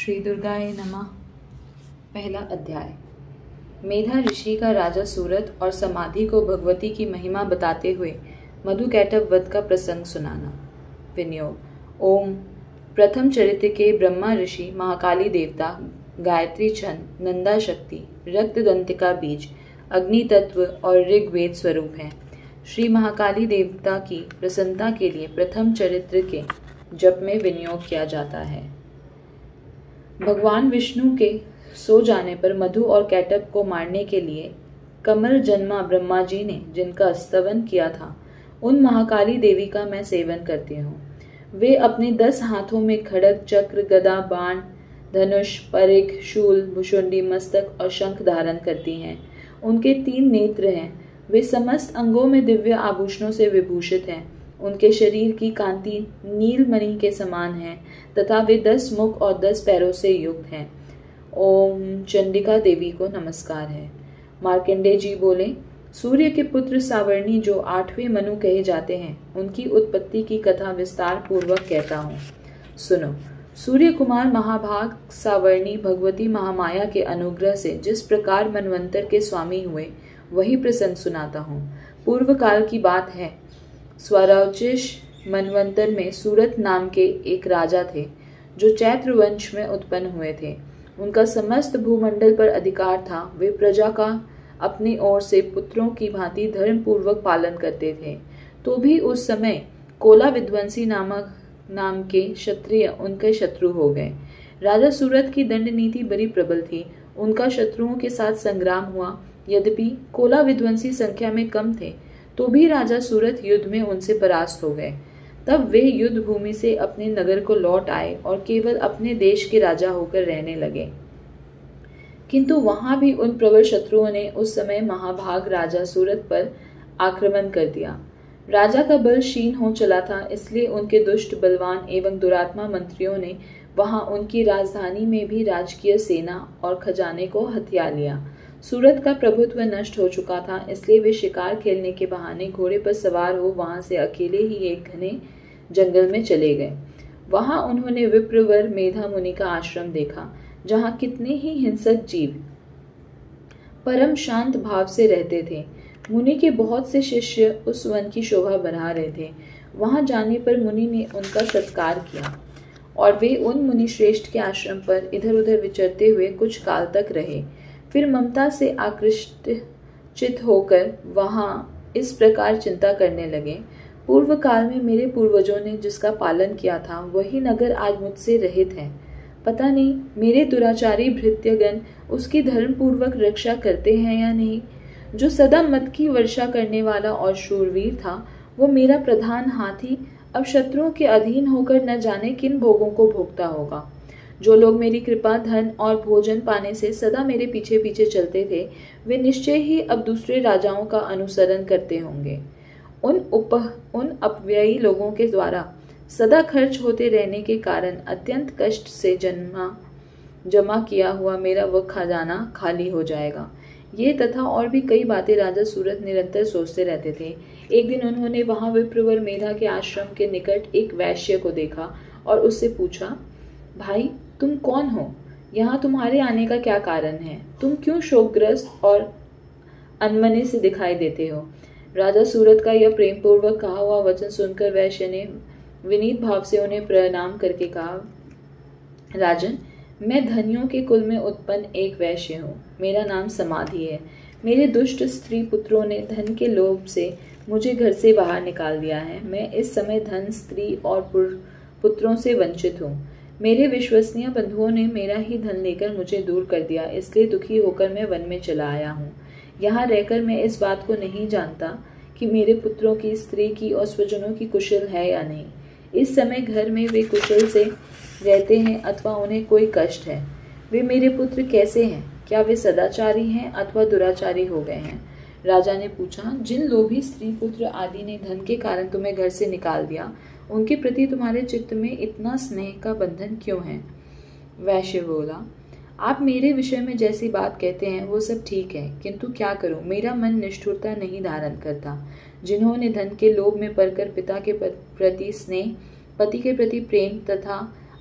श्री दुर्गाय नमः। पहला अध्याय। मेधा ऋषि का राजा सूरत और समाधि को भगवती की महिमा बताते हुए मधुकैटभ वध का प्रसंग सुनाना। विनियोग। ओम। प्रथम चरित्र के ब्रह्मा ऋषि, महाकाली देवता, गायत्री छंद, नंदा शक्ति, रक्तदंतिका बीज, अग्नि तत्व और ऋग्वेद स्वरूप हैं। श्री महाकाली देवता की प्रसन्नता के लिए प्रथम चरित्र के जप में विनियोग किया जाता है। भगवान विष्णु के सो जाने पर मधु और कैटभ को मारने के लिए कमल जन्मा ब्रह्मा जी ने जिनका स्तवन किया था, उन महाकाली देवी का मैं सेवन करती हूँ। वे अपने 10 हाथों में खड्ग, चक्र, गदा, बाण, धनुष, परिघ, शूल, भुशुंडी, मस्तक और शंख धारण करती हैं। उनके 3 नेत्र हैं। वे समस्त अंगों में दिव्य आभूषणों से विभूषित हैं। उनके शरीर की कांति नीलमणि के समान है तथा वे 10 मुख और 10 पैरों से युक्त हैं। ओम। चंडिका देवी को नमस्कार है। मार्कंडेय जी बोले, सूर्य के पुत्र सावर्णी जो 8वें मनु कहे जाते हैं, उनकी उत्पत्ति की कथा विस्तार पूर्वक कहता हूँ, सुनो। सूर्य कुमार महाभाग सावर्णी भगवती महामाया के अनुग्रह से जिस प्रकार मनवंतर के स्वामी हुए, वही प्रसंग सुनाता हूँ। पूर्व काल की बात है। स्वराचिष मनवंतर में सूरत नाम के एक राजा थे, जो चैत्र वंश में उत्पन्न हुए थे। उनका समस्त भूमंडल पर अधिकार था। वे प्रजा का अपनी ओर से पुत्रों की भांति धर्म पूर्वक पालन करते थे। तो भी उस समय कोला विध्वंसी नाम के क्षत्रिय उनके शत्रु हो गए। राजा सूरत की दंड नीति बड़ी प्रबल थी। उनका शत्रुओं के साथ संग्राम हुआ। यद्यपि कोला विध्वंसी संख्या में कम थे, तो भी राजा सूरत युद्ध में उनसे परास्त हो गए। तब वे युद्ध भूमि से अपने नगर को लौट आए और केवल अपने देश के राजा होकर रहने लगे। किंतु वहां भी उन प्रबल शत्रुओं ने उस समय महाभाग राजा सूरत पर आक्रमण कर दिया। राजा का बल क्षीण हो चला था, इसलिए उनके दुष्ट, बलवान एवं दुरात्मा मंत्रियों ने वहां उनकी राजधानी में भी राजकीय सेना और खजाने को हथिया लिया। सूरत का प्रभुत्व नष्ट हो चुका था, इसलिए वे शिकार खेलने के बहाने घोड़े पर सवार हो वहां से अकेले ही एक घने जंगल में चले गए। वहां उन्होंने विप्रवर मेधा मुनि का आश्रम देखा, जहां कितने ही हिंसक जीव परम शांत भाव से रहते थे। मुनि के बहुत से शिष्य उस वन की शोभा बढ़ा रहे थे। वहां जाने पर मुनि ने उनका सत्कार किया और वे उन मुनि श्रेष्ठ के आश्रम पर इधर उधर विचरते हुए कुछ काल तक रहे। फिर ममता से आकृष्ट होकर वहां इस प्रकार चिंता करने लगे, पूर्व काल में मेरे पूर्वजों ने जिसका पालन किया था, वही नगर आज मुझसे रहित है। पता नहीं मेरे दुराचारी भृत्यगण उसकी धर्म पूर्वक रक्षा करते हैं या नहीं। जो सदा मद की वर्षा करने वाला और शूरवीर था, वो मेरा प्रधान हाथी अब शत्रुओं के अधीन होकर न जाने किन भोगों को भोगता होगा। जो लोग मेरी कृपा, धन और भोजन पाने से सदा मेरे पीछे पीछे चलते थे, वे निश्चय ही अब दूसरे राजाओं का अनुसरण करते होंगे। उन अपव्ययी लोगों के द्वारा सदा खर्च होते रहने के कारण अत्यंत कष्ट से जमा किया हुआ मेरा वह खजाना खाली हो जाएगा। ये तथा और भी कई बातें राजा सूरत निरंतर सोचते रहते थे। एक दिन उन्होंने वहां विप्रवर मेधा के आश्रम के निकट एक वैश्य को देखा और उससे पूछा, भाई तुम कौन हो? यहाँ तुम्हारे आने का क्या कारण है? तुम क्यों शोकग्रस्त और अनमने से दिखाई देते हो? राजा सूरत का यह प्रेम पूर्वक कहा हुआ वचन सुनकर वैश्य ने विनीत भाव से उन्हें प्रणाम करके कहा, राजन, मैं धनियों के कुल में उत्पन्न एक वैश्य हूँ। मेरा नाम समाधि है। मेरे दुष्ट स्त्री पुत्रों ने धन के लोभ से मुझे घर से बाहर निकाल दिया है। मैं इस समय धन, स्त्री और पुत्रों से वंचित हूँ। मेरे विश्वसनीय बंधुओं ने मेरा ही धन लेकर मुझे दूर कर दिया, इसलिए दुखी होकर मैं वन में चला आया हूँ। यहाँ रहकर मैं इस बात को नहीं जानता कि मेरे पुत्रों की, स्त्री की और स्वजनों की कुशल है या नहीं। इस समय घर में वे कुशल से रहते हैं अथवा उन्हें कोई कष्ट है। वे मेरे पुत्र कैसे हैं? क्या वे सदाचारी हैं अथवा दुराचारी हो गए हैं? राजा ने पूछा, जिन लोभी स्त्री पुत्र आदि ने धन के कारण तुम्हें घर से निकाल दिया, उनके प्रति तुम्हारे चित्त में इतना स्नेह का बंधन क्यों है? वैश्य बोला, आप मेरे विषय में जैसी बात कहते हैं वो सब ठीक है, किंतु क्या करूं, मेरा मन निष्ठुरता नहीं धारण करता। जिन्होंने धन के लोभ में पड़कर पिता के प्रति स्नेह, पति के प्रति प्रेम तथा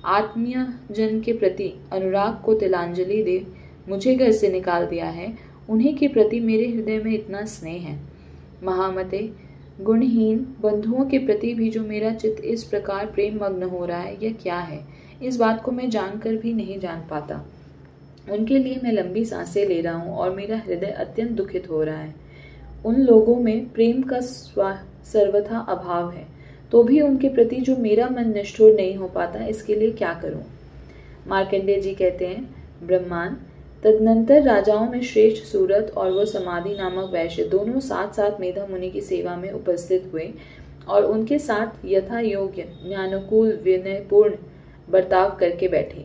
आत्मीय जन के प्रति अनुराग को तिलांजलि दे मुझे घर से निकाल दिया है, उन्हीं के प्रति मेरे हृदय में इतना स्नेह है। महामते, गुणहीन बंधुओं के प्रति भी जो मेरा चित्त इस प्रकार प्रेम मग्न हो रहा है, यह क्या है? इस बात को मैं जानकर भी नहीं जान पाता। उनके लिए मैं लंबी सांसें ले रहा हूँ और मेरा हृदय अत्यंत दुखित हो रहा है। उन लोगों में प्रेम का सर्वथा अभाव है, तो भी उनके प्रति जो मेरा मन निष्ठुर नहीं हो पाता, इसके लिए क्या करूं? मार्कंडेय जी कहते हैं, ब्रह्मांड, तदनंतर राजाओं में श्रेष्ठ सूरत और वो समाधि नामक वैश्य दोनों साथ साथ मेधा मुनि की सेवा में उपस्थित हुए और उनके साथ यथा योग्य ज्ञानुकूल विनयपूर्ण बर्ताव करके बैठे।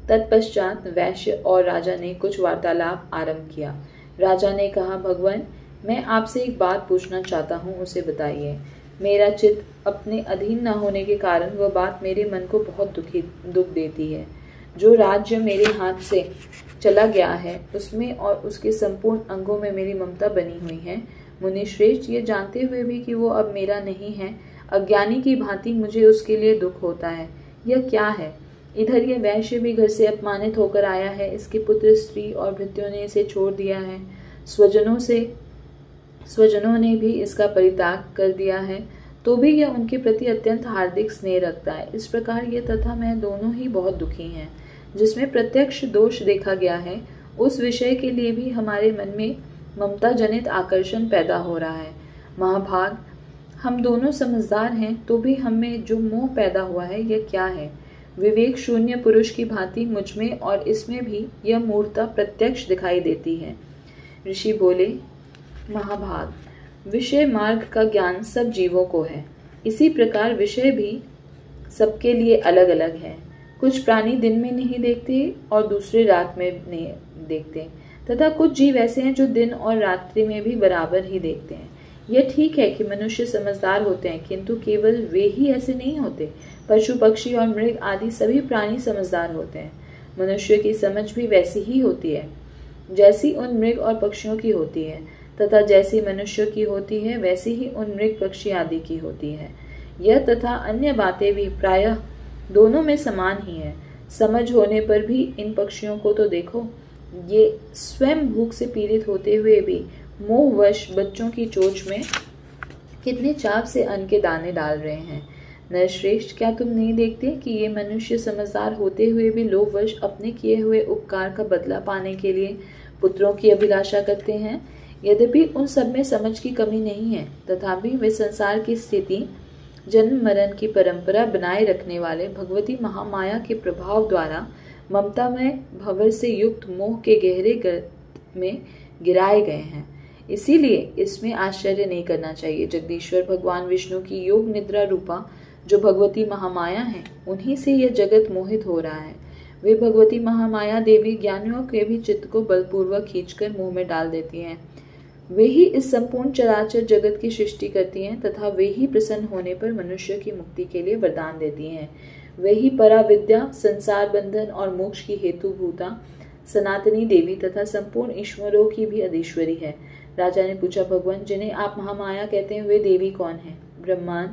तत्पश्चात वैश्य और राजा ने कुछ वार्तालाप आरंभ किया। राजा ने कहा, भगवान, मैं आपसे एक बात पूछना चाहता हूँ, उसे बताइए। मेरा चित्त अपने अधीन न होने के कारण वह बात मेरे मन को बहुत दुख देती है। जो राज्य मेरे हाथ से चला गया है, उसमें और उसके संपूर्ण अंगों में मेरी ममता बनी हुई है। मुनि श्रेष्ठ, ये जानते हुए भी कि वो अब मेरा नहीं है, अज्ञानी की भांति मुझे उसके लिए दुख होता है। यह क्या है? इधर यह वैश्य भी घर से अपमानित होकर आया है, इसके पुत्र स्त्री और भृत्यों ने इसे छोड़ दिया है, स्वजनों ने भी इसका परित्याग कर दिया है, तो भी यह उनके प्रति अत्यंत हार्दिक स्नेह रखता है। इस प्रकार यह तथा मैं दोनों ही बहुत दुखी हैं। जिसमें प्रत्यक्ष दोष देखा गया है, उस विषय के लिए भी हमारे मन में ममता जनित आकर्षण पैदा हो रहा है। महाभाग, हम दोनों समझदार हैं, तो भी हमें जो मोह पैदा हुआ है, यह क्या है? विवेक शून्य पुरुष की भांति मुझमें और इसमें भी यह मूर्खता प्रत्यक्ष दिखाई देती है। ऋषि बोले, महाभाग, विषय मार्ग का ज्ञान सब जीवों को है, इसी प्रकार विषय भी सबके लिए अलग अलग है। कुछ प्राणी दिन में नहीं देखते और दूसरे रात में नहीं देखते, तथा कुछ जीव ऐसे हैं जो दिन और रात्रि में भी बराबर ही देखते हैं। यह ठीक है कि मनुष्य समझदार होते हैं, किंतु केवल वे ही ऐसे नहीं होते। पशु पक्षी और मृग आदि सभी प्राणी समझदार होते हैं। मनुष्य की समझ भी वैसी ही होती है जैसी उन मृग और पक्षियों की होती है, तथा जैसी मनुष्य की होती है वैसी ही उन मृग पक्षी आदि की होती है। यह तथा अन्य बातें भी प्रायः दोनों में समान ही है। समझ होने पर भी इन पक्षियों को तो देखो, ये स्वयं भूख से पीड़ित होते हुए भी मोहवश बच्चों की चोंच में कितने चाव से अन्न के दाने डाल रहे हैं। नरश्रेष्ठ, क्या तुम नहीं देखते कि ये मनुष्य समझदार होते हुए भी लोभवश अपने किए हुए उपकार का बदला पाने के लिए पुत्रों की अभिलाषा करते हैं? यद्यपि उन सब में समझ की कमी नहीं है, तथापि वे संसार की स्थिति, जन्म मरण की परंपरा बनाए रखने वाले भगवती महामाया के प्रभाव द्वारा ममता में भंवर से युक्त मोह के गहरे गर्त में गिराए गए हैं। इसीलिए इसमें आश्चर्य नहीं करना चाहिए। जगदीश्वर भगवान विष्णु की योग निद्रा रूपा जो भगवती महामाया है, उन्हीं से यह जगत मोहित हो रहा है। वे भगवती महामाया देवी ज्ञानियों के भी चित्त को बलपूर्वक खींचकर मुंह में डाल देती हैं। वे ही इस संपूर्ण चराचर जगत की सृष्टि करती हैं, तथा वे ही प्रसन्न होने पर मनुष्य की मुक्ति के लिए वरदान देती हैं। वे ही पराविद्या, संसार बंधन और मोक्ष की हेतुभूता सनातनी देवी तथा संपूर्ण ईश्वरों की भी अधीश्वरी है। राजा ने पूछा, भगवान, जिन्हें आप महामाया कहते हैं, वे देवी कौन है? ब्रह्मांड,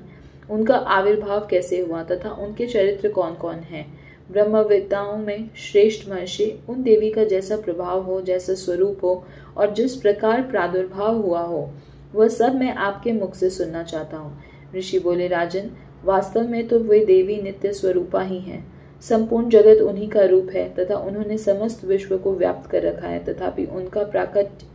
उनका आविर्भाव कैसे हुआ तथा उनके चरित्र कौन कौन है? ब्रह्मवेत्ताओं में श्रेष्ठ महर्षि, उन देवी का जैसा प्रभाव हो, जैसा स्वरूप हो और जिस प्रकार प्रादुर्भाव हुआ हो, वह सब मैं आपके मुख से सुनना चाहता हूँ। ऋषि बोले, राजन, वास्तव में तो वे देवी नित्य स्वरूपा ही हैं। संपूर्ण जगत उन्हीं का रूप है तथा उन्होंने समस्त विश्व को व्याप्त कर रखा है, तथापि उनका प्राकट्य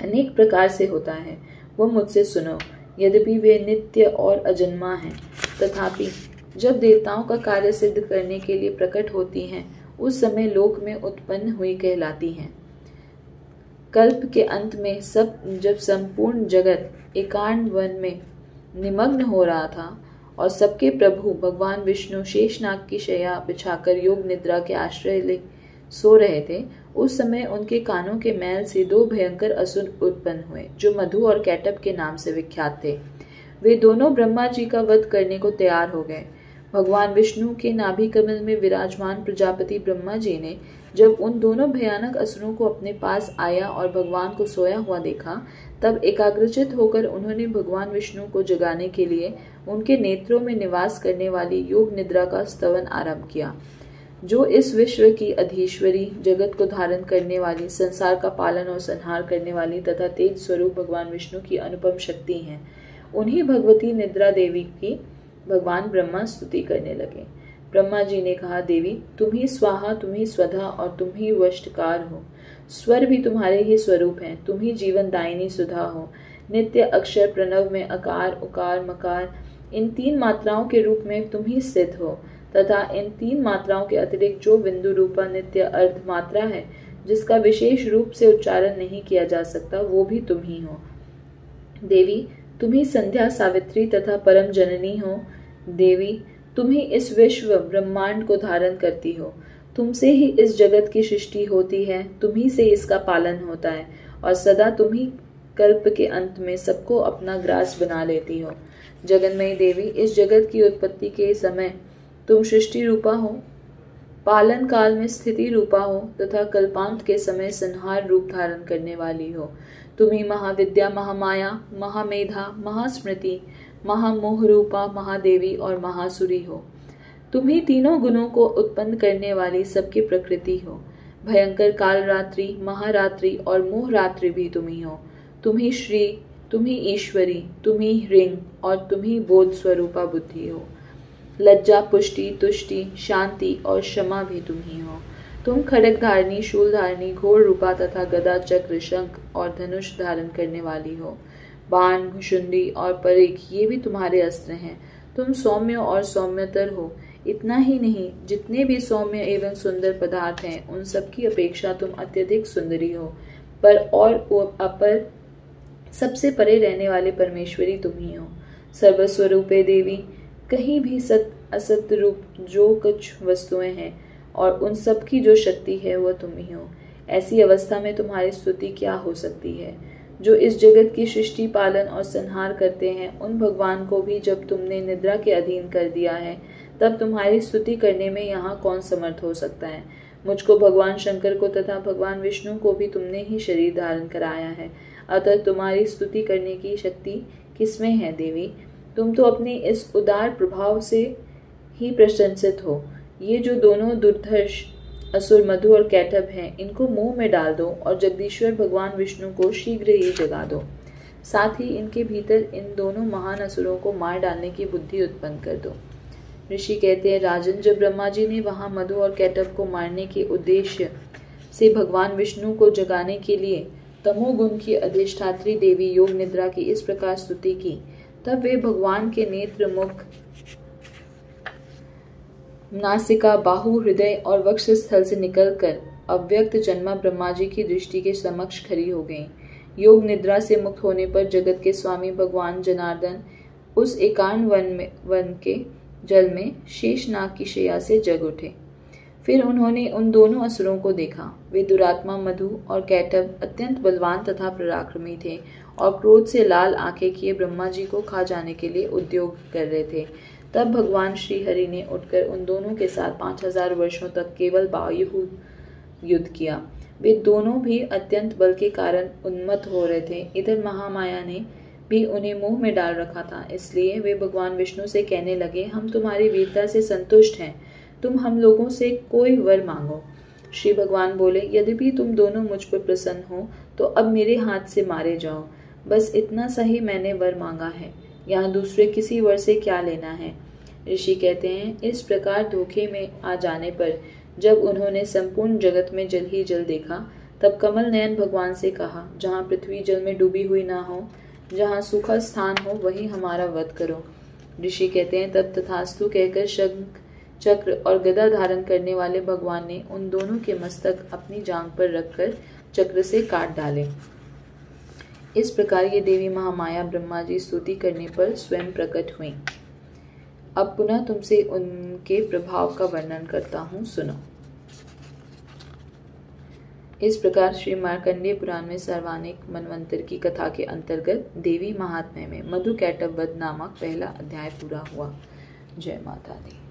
अनेक प्रकार से होता है। वह मुझसे सुनो। यद्यपि वे नित्य और अजन्मा हैं, तथापि जब देवताओं का कार्य सिद्ध करने के लिए प्रकट होती हैं, उस समय लोक में उत्पन्न हुई कहलाती हैं। कल्प के अंत में जब संपूर्ण जगत एकांत वन में निमग्न हो रहा था और सबके प्रभु भगवान विष्णु शेषनाग की शैया बिछाकर योग निद्रा के आश्रय ले सो रहे थे, उस समय उनके कानों के मैल से दो भयंकर असुर उत्पन्न हुए, जो मधु और कैटब के नाम से विख्यात थे। वे दोनों ब्रह्मा जी का वध करने को तैयार हो गए। भगवान विष्णु के नाभि कमल में विराजमान प्रजापति ब्रह्मा जी ने जब उन दोनों भयानक असुरों को अपने पास आया और भगवान को सोया हुआ देखा, तब एकाग्रचित होकर उन्होंने भगवान विष्णु को जगाने के लिए उनके नेत्रों में निवास करने वाली योग निद्रा का स्तवन आरंभ किया, जो इस विश्व की अधीश्वरी, जगत को धारण करने वाली, संसार का पालन और संहार करने वाली तथा तेज स्वरूप भगवान विष्णु की अनुपम शक्ति हैं। उन्हीं भगवती निद्रा देवी की भगवान ब्रह्मा स्तुति करने लगे। ब्रह्मा जी ने कहा, देवी तुम ही स्वाहा, तुम ही स्वधा और तुम ही वष्टकार हो। स्वर भी तुम्हारे ही स्वरूप हैं, तुम ही जीवन दायिनी सुधा हो। नित्य अक्षर प्रणव में अकार, उकार, मकार इन 3 मात्राओं के रूप में तुम ही स्थित हो तथा इन 3 मात्राओं के अतिरिक्त जो बिंदु रूपा नित्य अर्ध मात्रा है, जिसका विशेष रूप से उच्चारण नहीं किया जा सकता, वो भी तुम ही हो। देवी तुम ही संध्या, सावित्री तथा परम जननी हो। देवी तुम ही इस विश्व ब्रह्मांड को धारण करती हो। तुमसे ही इस जगत की सृष्टि होती है, तुम ही से इसका पालन होता है और सदा तुम ही कल्प के अंत में सबको अपना ग्रास बना लेती हो। जगन्मयी देवी, इस जगत की उत्पत्ति के समय तुम सृष्टि रूपा हो, पालन काल में स्थिति रूपा हो तथा कल्पांत के समय संहार रूप धारण करने वाली हो। तुम ही महाविद्या, महामाया, महामेधा, महास्मृति, महामोह रूपा, महादेवी और महासुरी हो। तुम ही तीनों गुणों को उत्पन्न करने वाली सबकी प्रकृति हो। भयंकर काल रात्रि, महारात्रि और मोह रात्रि भी तुम ही हो। तुम ही श्री, तुम ही ईश्वरी, तुम ही ह्रीं और तुम ही बोध स्वरूपा बुद्धि हो। लज्जा, पुष्टि, तुष्टि, शांति और क्षमा भी तुम ही हो। तुम खड्ग धारणी, शूल धारणी, घोर रूपा तथा गदा, चक्र, शंख और धनुष धारण करने वाली हो। बाण, भुशुंडी और परिघ ये भी तुम्हारे अस्त्र हैं। तुम सौम्य और सौम्यतर हो। इतना ही नहीं, जितने भी सौम्य एवं सुंदर पदार्थ हैं, उन सबकी अपेक्षा तुम अत्यधिक सुंदरी हो। पर और अपर सबसे परे रहने वाले परमेश्वरी तुम ही हो। सर्वस्वरूपे देवी, कहीं भी सत असत रूप जो कुछ वस्तुएं हैं और उन सब की जो शक्ति है वह तुम ही हो। ऐसी अवस्था में तुम्हारी स्तुति क्या हो सकती है? जो इस जगत की सृष्टि, पालन और संहार करते हैं, उन भगवान को भी जब तुमने निद्रा के अधीन कर दिया है, तब तुम्हारी स्तुति करने में यहाँ कौन समर्थ हो सकता है? मुझको, भगवान शंकर को तथा भगवान विष्णु को भी तुमने ही शरीर धारण कराया है, अतः तुम्हारी स्तुति करने की शक्ति किसमें है देवी? तुम तो अपने इस उदार प्रभाव से ही प्रशंसित हो। ये जो दोनों दुर्धर्ष असुर मधु और कैटभ हैं, इनको मुंह में डाल दो और जगदीश्वर भगवान विष्णु को शीघ्र ही जगा दो। साथ ही इनके भीतर इन दोनों महान असुरों को मार डालने की बुद्धि उत्पन्न कर दो। ऋषि कहते हैं, राजन, जब ब्रह्मा जी ने वहां मधु और कैटभ को मारने के उद्देश्य से भगवान विष्णु को जगाने के लिए तमोगुण की अधिष्ठात्री देवी योग निद्रा की इस प्रकार स्तुति की, तब वे भगवान के नेत्र, मुख, नासिका, बाहु, हृदय और वक्ष स्थल से निकलकर अव्यक्त जन्मा ब्रह्मा जी की दृष्टि के समक्ष खड़ी हो गईं। योग निद्रा से मुक्त होने पर जगत के स्वामी भगवान जनार्दन उस एकांत वन के जल में शेषनाग की शैया से जग उठे। फिर उन्होंने उन दोनों असुरों को देखा। वे दुरात्मा मधु और कैटभ अत्यंत बलवान तथा पराक्रमी थे और क्रोध से लाल आंखें किए ब्रह्मा जी को खा जाने के लिए उद्योग कर रहे थे। तब भगवान श्री हरि ने उठकर उन दोनों के साथ 5000 वर्षों तक केवल वायु युद्ध किया। वे दोनों भी अत्यंत बल के कारण उन्मत्त हो रहे थे। इधर महामाया ने भी उन्हें मुंह में डाल रखा था, इसलिए वे भगवान विष्णु से कहने लगे, हम तुम्हारी वीरता से संतुष्ट हैं, तुम हम लोगों से कोई वर मांगो। श्री भगवान बोले, यद्यपि तुम दोनों मुझ पर प्रसन्न हो तो अब मेरे हाथ से मारे जाओ। बस इतना सा ही मैंने वर मांगा है, यहाँ दूसरे किसी वर से क्या लेना है। ऋषि कहते हैं, इस प्रकार धोखे में आ जाने पर जब उन्होंने संपूर्ण जगत में जल ही जल देखा, तब कमल नयन भगवान से कहा, जहाँ पृथ्वी जल में डूबी हुई ना हो, जहाँ सूखा स्थान हो, वही हमारा वध करो। ऋषि कहते हैं, तब तथास्तु कहकर शंख, चक्र और गदा धारण करने वाले भगवान ने उन दोनों के मस्तक अपनी जांघ पर रखकर चक्र से काट डाले। इस प्रकार ये देवी महामाया ब्रह्मा जी स्तुति करने पर स्वयं प्रकट हुई। अब पुनः तुमसे उनके प्रभाव का वर्णन करता हूँ, सुनो। इस प्रकार श्री मार्कंडेय पुराण में सर्वानिक मनवंतर की कथा के अंतर्गत देवी महात्म्य में मधु कैटभ वध नामक पहला अध्याय पूरा हुआ। जय माता दी।